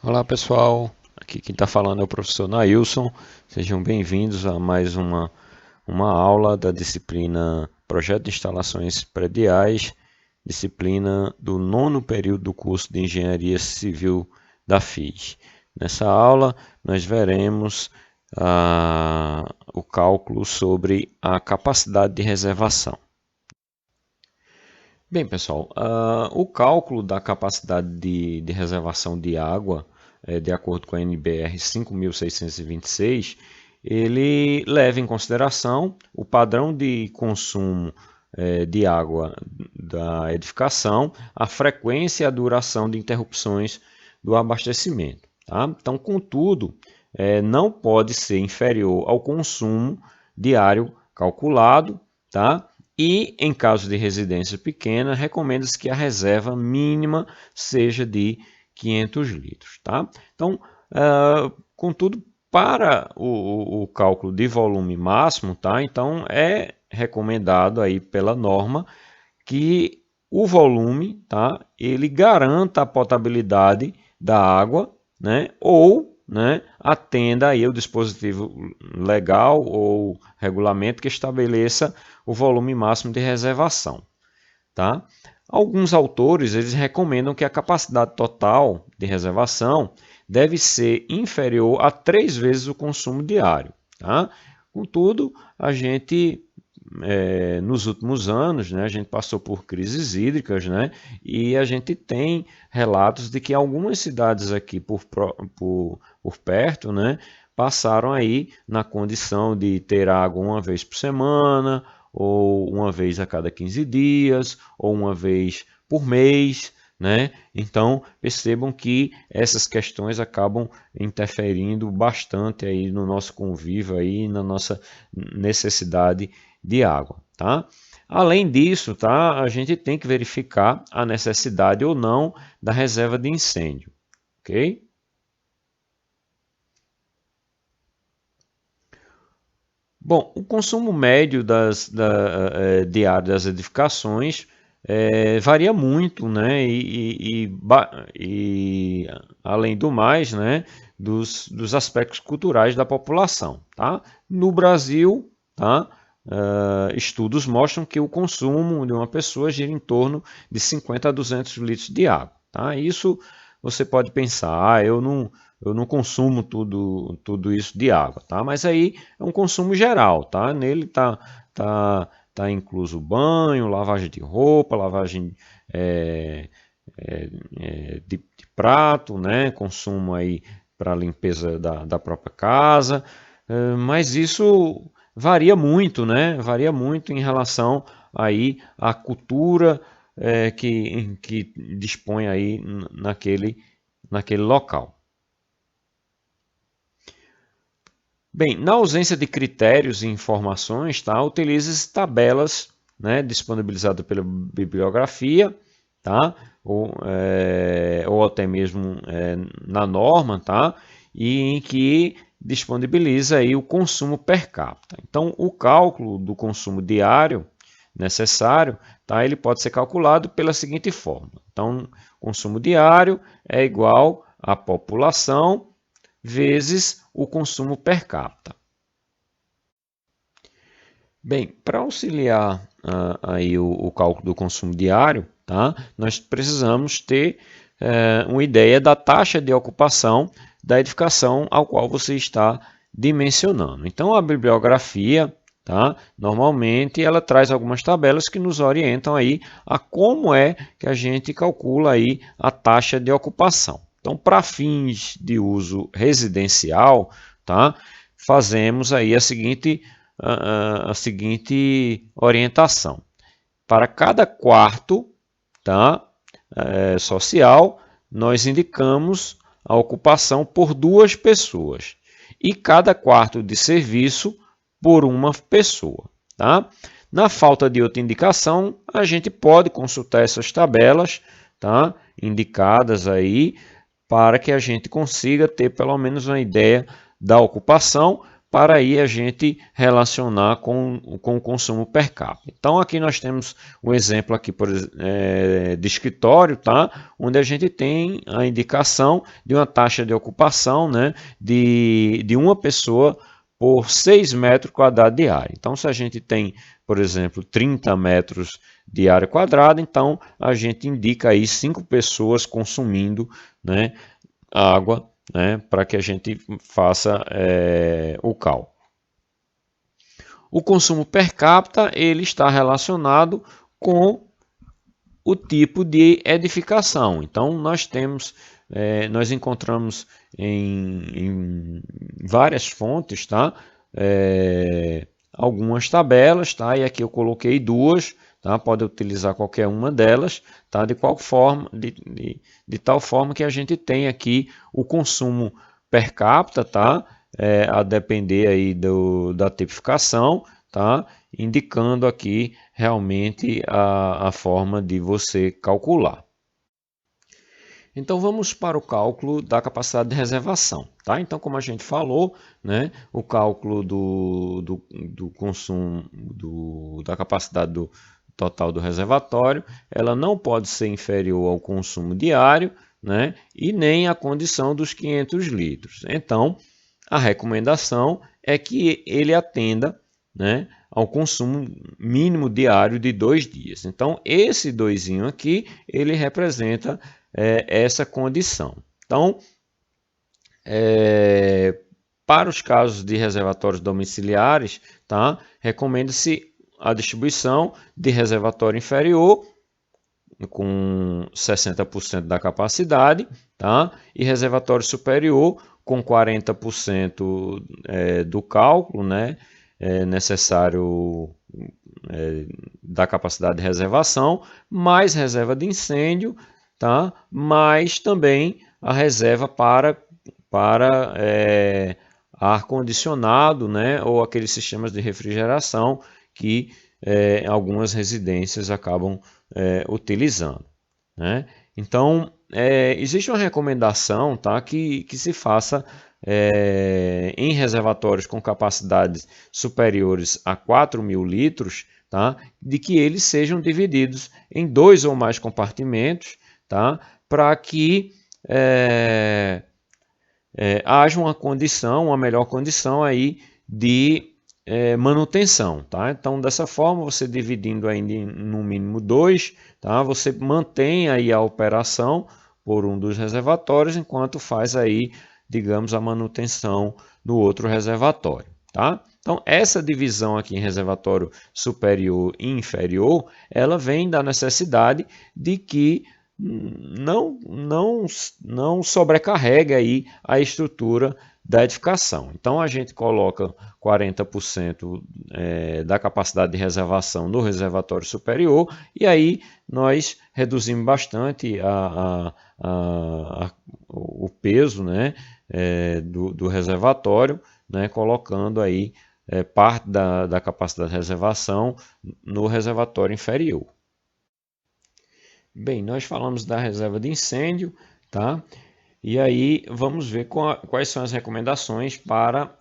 Olá pessoal, aqui quem está falando é o professor Nailson. Sejam bem-vindos a mais uma aula da disciplina Projeto de Instalações Prediais, disciplina do nono período do curso de Engenharia Civil da FIS. Nessa aula nós veremos o cálculo sobre a capacidade de reservação. Bem, pessoal, o cálculo da capacidade de reservação de água, de acordo com a NBR 5626, ele leva em consideração o padrão de consumo de água da edificação, a frequência e a duração de interrupções do abastecimento. Tá? Então, contudo, não pode ser inferior ao consumo diário calculado, tá? E, em caso de residência pequena, recomenda-se que a reserva mínima seja de 500 litros. Tá? Então, contudo, para o cálculo de volume máximo, tá? Então é recomendado aí pela norma que o volume, tá? Ele garanta a potabilidade da água, né? Ou, né, atenda aí o dispositivo legal ou regulamento que estabeleça o volume máximo de reservação. Tá? Alguns autores eles recomendam que a capacidade total de reservação deve ser inferior a 3 vezes o consumo diário. Tá? Contudo, a gente nos últimos anos, né, a gente passou por crises hídricas, né, e a gente tem relatos de que algumas cidades aqui por perto, né, passaram aí na condição de ter água uma vez por semana, ou uma vez a cada 15 dias, ou uma vez por mês, né? Então percebam que essas questões acabam interferindo bastante aí no nosso convívio aí, na nossa necessidade de água, tá? Além disso, tá, a gente tem que verificar a necessidade ou não da reserva de incêndio, ok? Bom, o consumo médio diário das edificações varia muito, né? E, além do mais, né, dos aspectos culturais da população, tá? No Brasil, tá? Estudos mostram que o consumo de uma pessoa gira em torno de 50 a 200 litros de água. Tá? Isso você pode pensar, eu não consumo tudo isso de água, tá? Mas aí é um consumo geral, tá? Nele tá incluso banho, lavagem de roupa, lavagem é, de prato, né? Consumo aí para limpeza da própria casa, mas isso varia muito, né? Varia muito em relação aí à cultura que dispõe aí naquele local. Bem, na ausência de critérios e informações, tá, utilize tabelas, né, disponibilizadas pela bibliografia, tá, ou até mesmo na norma, tá, e em que disponibiliza aí o consumo per capita. Então, o cálculo do consumo diário necessário, tá, ele pode ser calculado pela seguinte forma. Então, consumo diário é igual à população vezes o consumo per capita. Bem, para auxiliar aí o cálculo do consumo diário, tá, nós precisamos ter uma ideia da taxa de ocupação da edificação ao qual você está dimensionando. Então, a bibliografia, tá, normalmente, ela traz algumas tabelas que nos orientam aí a como é que a gente calcula aí a taxa de ocupação. Então, para fins de uso residencial, tá, fazemos aí a seguinte orientação. Para cada quarto, tá, social, nós indicamos a ocupação por 2 pessoas e cada quarto de serviço por uma pessoa. Tá? Na falta de outra indicação, a gente pode consultar essas tabelas, tá, indicadas aí, para que a gente consiga ter pelo menos uma ideia da ocupação, para aí a gente relacionar com o consumo per capita. Então aqui nós temos um exemplo aqui de escritório, tá? Onde a gente tem a indicação de uma taxa de ocupação, né, de uma pessoa por 6 metros quadrados de área. Então se a gente tem, por exemplo, 30 metros de área quadrada, então a gente indica aí 5 pessoas consumindo, né, água, né, para que a gente faça o cálculo. O consumo per capita ele está relacionado com o tipo de edificação. Então nós encontramos em várias fontes, tá? Algumas tabelas, tá? E aqui eu coloquei duas. Tá? Pode utilizar qualquer uma delas, tá? De tal forma que a gente tem aqui o consumo per capita, tá? A depender aí da tipificação, tá? Indicando aqui realmente a forma de você calcular. Então vamos para o cálculo da capacidade de reservação. Tá? Então, como a gente falou, né, o cálculo do consumo da capacidade total do reservatório, ela não pode ser inferior ao consumo diário, né, e nem à condição dos 500 litros. Então, a recomendação é que ele atenda, né, ao consumo mínimo diário de 2 dias. Então, esse 2 aqui, ele representa essa condição. Então, para os casos de reservatórios domiciliares, tá, recomenda-se a distribuição de reservatório inferior, com 60% da capacidade, tá? E reservatório superior, com 40% do cálculo, né, necessário da capacidade de reservação, mais reserva de incêndio, tá? Mas também a reserva para ar-condicionado, né, ou aqueles sistemas de refrigeração que algumas residências acabam utilizando, né? Então, existe uma recomendação, tá, que se faça em reservatórios com capacidades superiores a 4.000 litros, tá, de que eles sejam divididos em 2 ou mais compartimentos, tá, para que haja uma melhor condição aí de manutenção, tá? Então, dessa forma, você dividindo ainda no mínimo 2, tá? Você mantém aí a operação por um dos reservatórios, enquanto faz aí, digamos, a manutenção no outro reservatório, tá? Então, essa divisão aqui em reservatório superior e inferior, ela vem da necessidade de que não sobrecarregue aí a estrutura da edificação. Então a gente coloca 40% da capacidade de reservação no reservatório superior e aí nós reduzimos bastante o peso, né, do reservatório, né, colocando aí parte da capacidade de reservação no reservatório inferior. Bem, nós falamos da reserva de incêndio, tá? E aí vamos ver quais são as recomendações para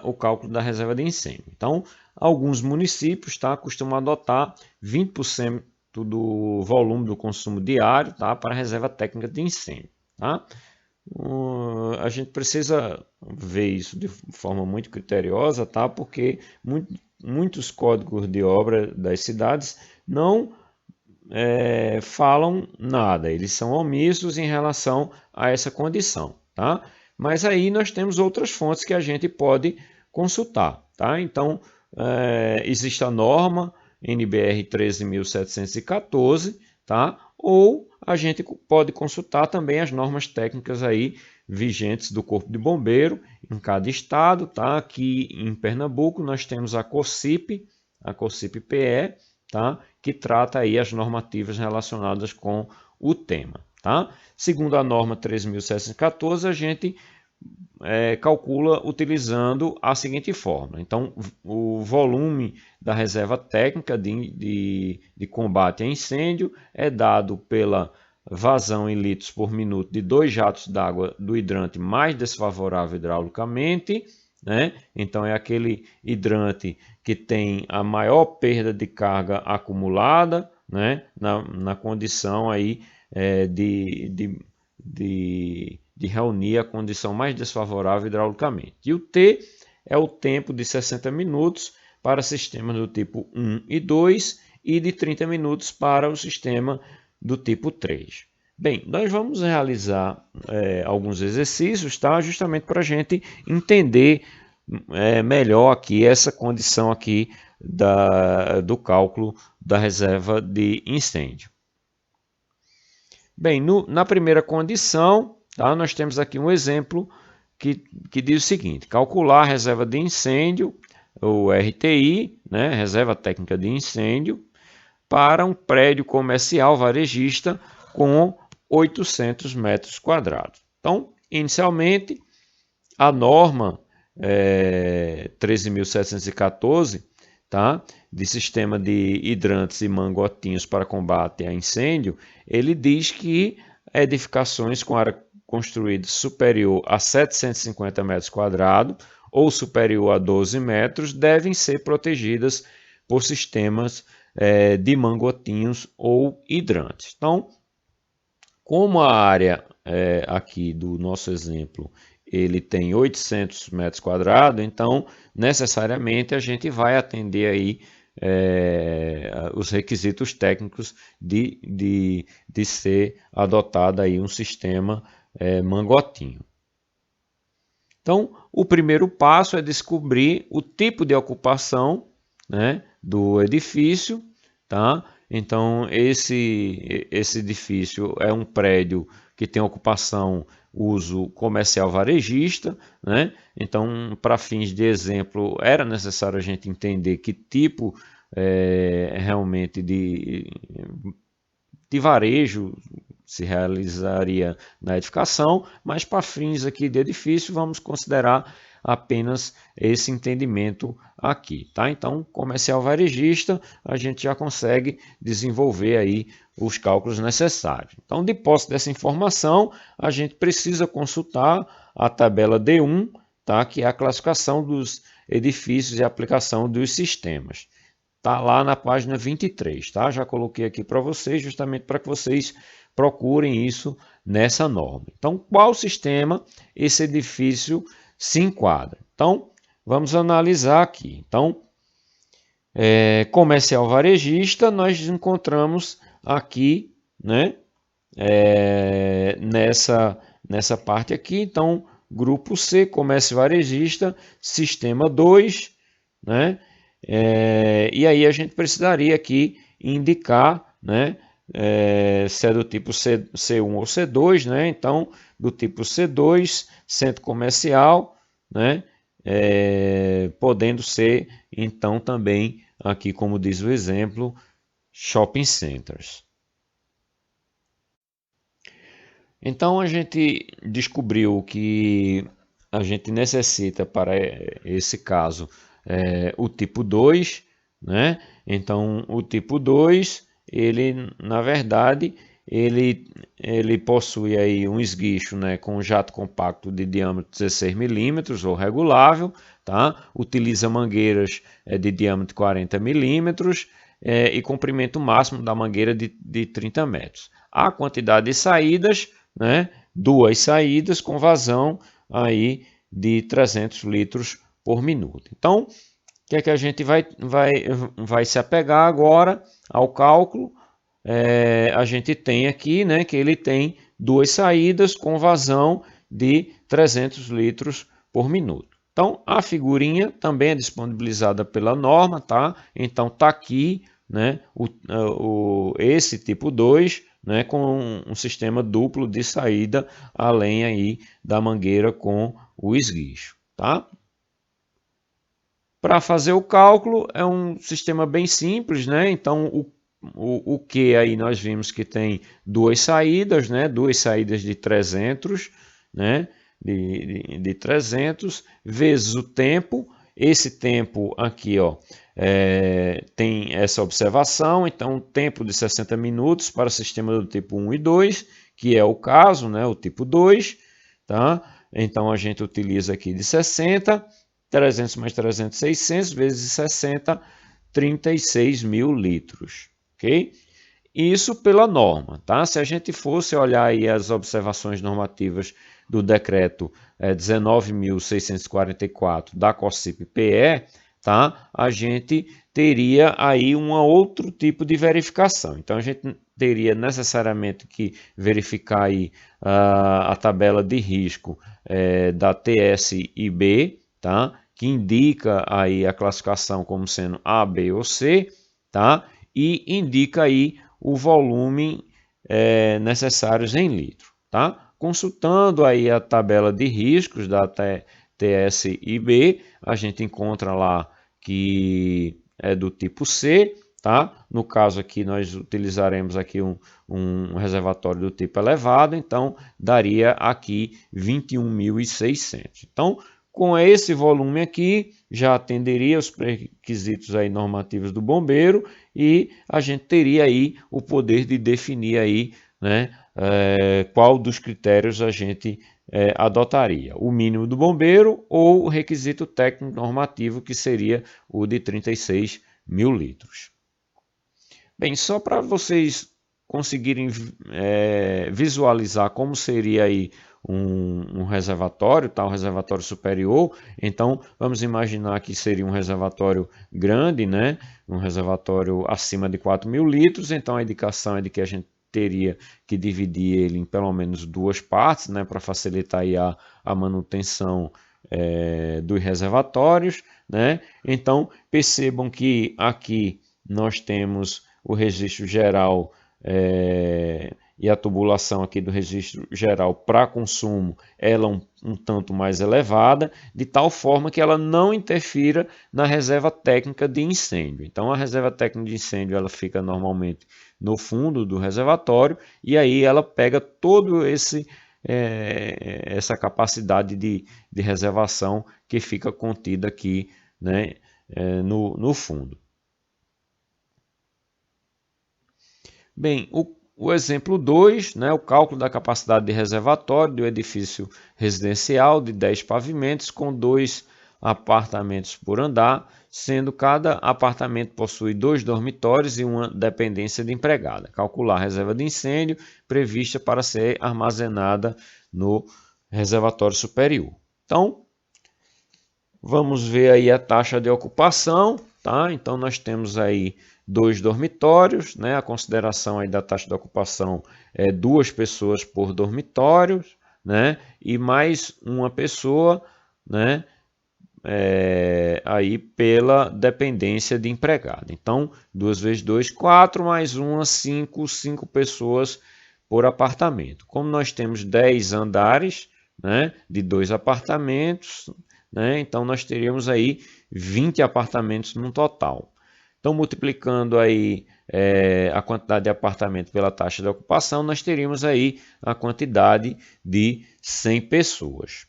o cálculo da reserva de incêndio. Então, alguns municípios, tá, costumam adotar 20% do volume do consumo diário, tá, para a reserva técnica de incêndio. Tá? A gente precisa ver isso de forma muito criteriosa, tá? Porque muitos códigos de obra das cidades não falam nada, eles são omissos em relação a essa condição, tá? Mas aí nós temos outras fontes que a gente pode consultar, tá? Então, existe a norma NBR 13.714, tá? Ou a gente pode consultar também as normas técnicas aí vigentes do Corpo de Bombeiro em cada estado, tá? Aqui em Pernambuco nós temos a COCIP-PE, tá? Que trata aí as normativas relacionadas com o tema. Tá? Segundo a norma 13.714, a gente calcula utilizando a seguinte fórmula. Então, o volume da reserva técnica de combate a incêndio é dado pela vazão em litros por minuto de 2 jatos d'água do hidrante mais desfavorável hidraulicamente, né? Então é aquele hidrante que tem a maior perda de carga acumulada, né? Na condição aí de reunir a condição mais desfavorável hidraulicamente. E o T é o tempo de 60 minutos para sistemas do tipo 1 e 2 e de 30 minutos para o sistema do tipo 3. Bem, nós vamos realizar alguns exercícios, tá? Justamente para a gente entender melhor aqui essa condição aqui do cálculo da reserva de incêndio. Bem, na primeira condição, tá? Nós temos aqui um exemplo que diz o seguinte: calcular a reserva de incêndio, o RTI, né? Reserva técnica de incêndio, para um prédio comercial varejista com 800 metros quadrados. Então, inicialmente, a norma 13.714, tá? De sistema de hidrantes e mangotinhos para combate a incêndio, ele diz que edificações com área construída superior a 750 metros quadrados ou superior a 12 metros devem ser protegidas por sistemas de mangotinhos ou hidrantes. Então, como a área aqui do nosso exemplo ele tem 800 metros quadrados, então necessariamente a gente vai atender aí os requisitos técnicos de ser adotado aí um sistema mangotinho. Então, o primeiro passo é descobrir o tipo de ocupação, né, do edifício, tá? Então, esse edifício é um prédio que tem ocupação uso comercial varejista, né? Então, para fins de exemplo, era necessário a gente entender que tipo realmente de varejo se realizaria na edificação, mas para fins aqui de edifício, vamos considerar apenas esse entendimento aqui, tá? Então, comercial varejista, a gente já consegue desenvolver aí os cálculos necessários. Então, de posse dessa informação, a gente precisa consultar a tabela D1, tá? Que é a classificação dos edifícios e aplicação dos sistemas. Tá lá na página 23, tá? Já coloquei aqui para vocês, justamente para que vocês procurem isso nessa norma. Então, qual sistema esse edifício se enquadra? Então, vamos analisar aqui. Então, comercial varejista, nós encontramos aqui, né? Nessa parte aqui, então, grupo C, comércio varejista, sistema 2, né? E aí a gente precisaria aqui indicar, né? Se é do tipo C1 ou C2, né? Então, do tipo C2, centro comercial, né? Podendo ser, então, também, aqui como diz o exemplo, shopping centers. Então, a gente descobriu que a gente necessita para esse caso o tipo 2, né? Então, o tipo 2, ele, na verdade, ele possui aí um esguicho, né, com jato compacto de diâmetro 16 milímetros ou regulável, tá? Utiliza mangueiras de diâmetro 40 milímetros e comprimento máximo da mangueira de 30 metros. A quantidade de saídas, né, 2 saídas com vazão aí de 300 litros por minuto. Então, o que é que a gente vai se apegar agora ao cálculo? A gente tem aqui, né, que ele tem 2 saídas com vazão de 300 litros por minuto. Então, a figurinha também é disponibilizada pela norma, tá? Então, tá aqui, né, esse tipo 2, né, com um sistema duplo de saída, além aí da mangueira com o esguicho, tá? Para fazer o cálculo é um sistema bem simples, né? Então o que aí nós vimos que tem 2 saídas, né? 2 saídas de 300, né? De 300 vezes o tempo. Esse tempo aqui, ó, tem essa observação. Então, tempo de 60 minutos para o sistema do tipo 1 e 2, que é o caso, né? O tipo 2, tá? Então a gente utiliza aqui de 60. 300 mais 300, 600, vezes 60, 36 mil litros, ok? Isso pela norma, tá? Se a gente fosse olhar aí as observações normativas do decreto 19.644 da COSIP-PE, tá? A gente teria aí um outro tipo de verificação. Então, a gente teria necessariamente que verificar aí a tabela de risco da TSIB, tá? Que indica aí a classificação como sendo A, B ou C, tá? E indica aí o volume necessários em litro, tá? Consultando aí a tabela de riscos da TSIB, a gente encontra lá que é do tipo C, tá? No caso aqui nós utilizaremos aqui um reservatório do tipo elevado, então daria aqui 21.600. Então, com esse volume aqui, já atenderia os requisitos aí normativos do bombeiro e a gente teria aí o poder de definir aí, né, qual dos critérios a gente adotaria. O mínimo do bombeiro ou o requisito técnico normativo, que seria o de 36 mil litros. Bem, só para vocês conseguirem visualizar como seria aí um reservatório, tá? Um reservatório superior. Então, vamos imaginar que seria um reservatório grande, né? Um reservatório acima de 4 mil litros. Então, a indicação é de que a gente teria que dividir ele em pelo menos duas partes, né? Para facilitar aí a manutenção dos reservatórios, né? Então, percebam que aqui nós temos o registro geral e a tubulação aqui do registro geral para consumo, ela um tanto mais elevada, de tal forma que ela não interfira na reserva técnica de incêndio. Então, a reserva técnica de incêndio ela fica normalmente no fundo do reservatório e aí ela pega todo essa capacidade de reservação que fica contida aqui, né, no fundo. Bem, o exemplo 2, né, o cálculo da capacidade de reservatório do edifício residencial de 10 pavimentos com 2 apartamentos por andar, sendo cada apartamento possui 2 dormitórios e uma dependência de empregada. Calcular a reserva de incêndio prevista para ser armazenada no reservatório superior. Então, vamos ver aí a taxa de ocupação, tá? Então, nós temos aí 2 dormitórios, né? A consideração aí da taxa de ocupação é 2 pessoas por dormitório, né? E mais uma pessoa, né? Aí pela dependência de empregado. Então, 2 vezes 2, 4, mais uma, 5 pessoas por apartamento. Como nós temos 10 andares, né? De 2 apartamentos, né? Então, nós teríamos aí 20 apartamentos no total. Então, multiplicando aí a quantidade de apartamento pela taxa de ocupação, nós teríamos aí a quantidade de 100 pessoas.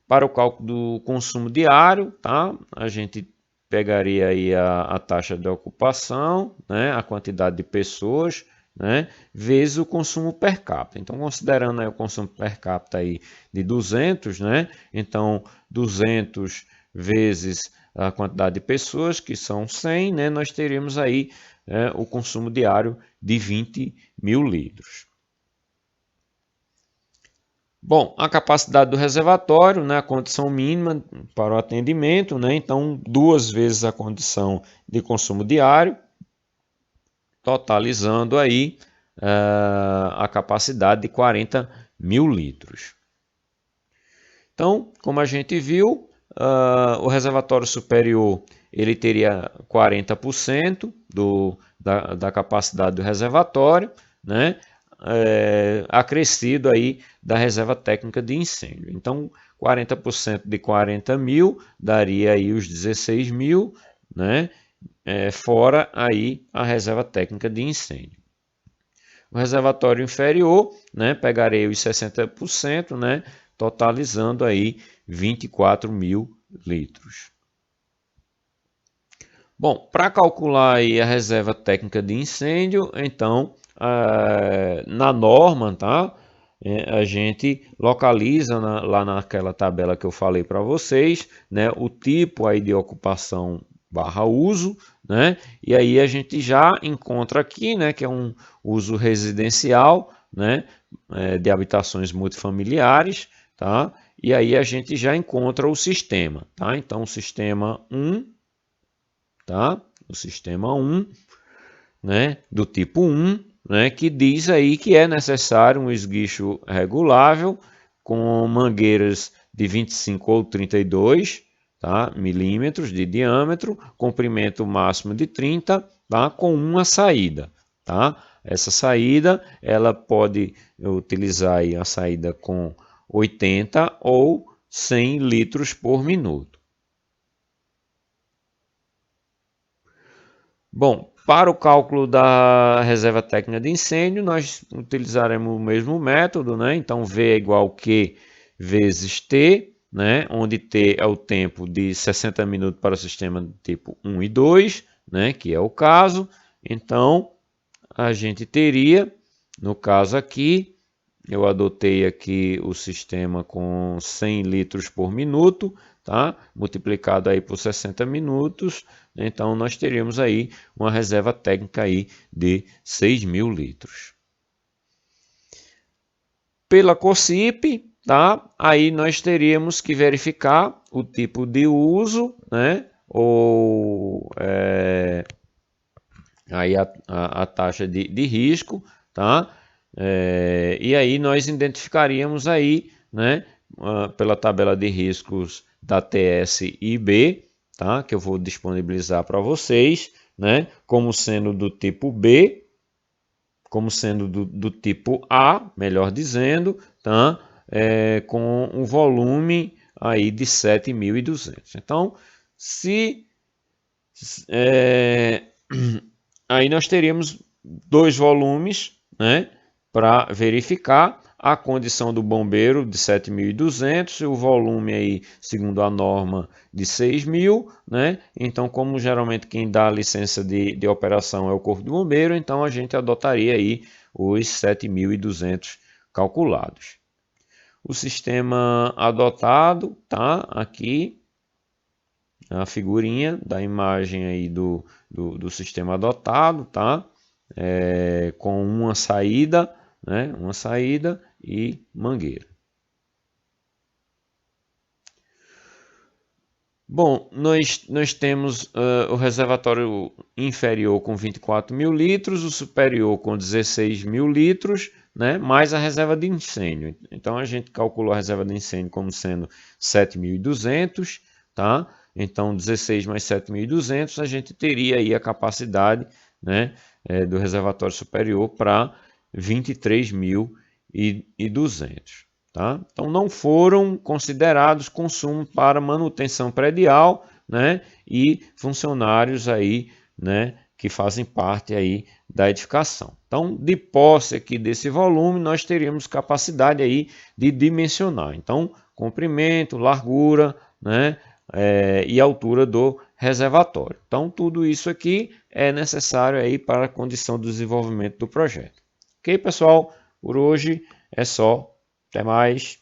Para o cálculo do consumo diário, tá? A gente pegaria aí a taxa de ocupação, né? A quantidade de pessoas, né? Vezes o consumo per capita. Então, considerando aí o consumo per capita aí de 200, né? Então, 200 vezes a quantidade de pessoas, que são 100, né, nós teríamos aí o consumo diário de 20 mil litros. Bom, a capacidade do reservatório, né, a condição mínima para o atendimento, né, então 2 vezes a condição de consumo diário, totalizando aí a capacidade de 40 mil litros. Então, como a gente viu, o reservatório superior ele teria 40% da capacidade do reservatório, né? Acrescido aí da reserva técnica de incêndio. Então, 40% de 40 mil daria aí os 16 mil, né? Fora aí a reserva técnica de incêndio. O reservatório inferior, né? Pegarei os 60%, né? Totalizando aí 24 mil litros. Bom, para calcular aí a reserva técnica de incêndio, então, na norma, tá? a gente localiza lá naquela tabela que eu falei para vocês, né, o tipo aí de ocupação barra uso, né, e aí a gente já encontra aqui, né, que é um uso residencial, né, de habitações multifamiliares, tá? E aí a gente já encontra o sistema, tá? Então o sistema 1, tá? O sistema 1, né, do tipo 1, né, que diz aí que é necessário um esguicho regulável com mangueiras de 25 ou 32, tá, milímetros de diâmetro, comprimento máximo de 30, tá, com uma saída, tá? Essa saída ela pode utilizar aí a saída com 80 ou 100 litros por minuto. Bom, para o cálculo da reserva técnica de incêndio, nós utilizaremos o mesmo método, né? Então, V é igual a Q vezes T, né? Onde T é o tempo de 60 minutos para o sistema tipo 1 e 2, né? Que é o caso. Então, a gente teria, no caso aqui, eu adotei aqui o sistema com 100 litros por minuto, tá? Multiplicado aí por 60 minutos, então nós teríamos aí uma reserva técnica aí de 6.000 litros. Pela COSIP, tá? Aí nós teríamos que verificar o tipo de uso, né? Ou aí a taxa de risco, tá? E aí nós identificaríamos aí, né, pela tabela de riscos da TSIB, tá, que eu vou disponibilizar para vocês, né, como sendo do tipo B, como sendo do tipo A, melhor dizendo, tá, com um volume aí de 7.200. Então, aí nós teríamos dois volumes, né, para verificar a condição do bombeiro de 7.200 e o volume aí, segundo a norma, de 6.000, né? Então, como geralmente quem dá a licença de operação é o Corpo de Bombeiro, então a gente adotaria aí os 7.200 calculados. O sistema adotado tá aqui, a figurinha da imagem aí do sistema adotado, tá? Com uma saída, né? Uma saída e mangueira. Bom, nós temos o reservatório inferior com 24.000 litros, o superior com 16.000 litros, né, mais a reserva de incêndio. Então, a gente calculou a reserva de incêndio como sendo 7.200, tá? Então, 16 mais 7.200, a gente teria aí a capacidade, né, do reservatório superior para 23.200. Tá? Então, não foram considerados consumo para manutenção predial, né, e funcionários aí, né, que fazem parte aí da edificação. Então, de posse aqui desse volume, nós teríamos capacidade aí de dimensionar. Então, comprimento, largura, né, e altura do reservatório. Então, tudo isso aqui é necessário aí para a condição do desenvolvimento do projeto. Ok, pessoal? Por hoje é só. Até mais.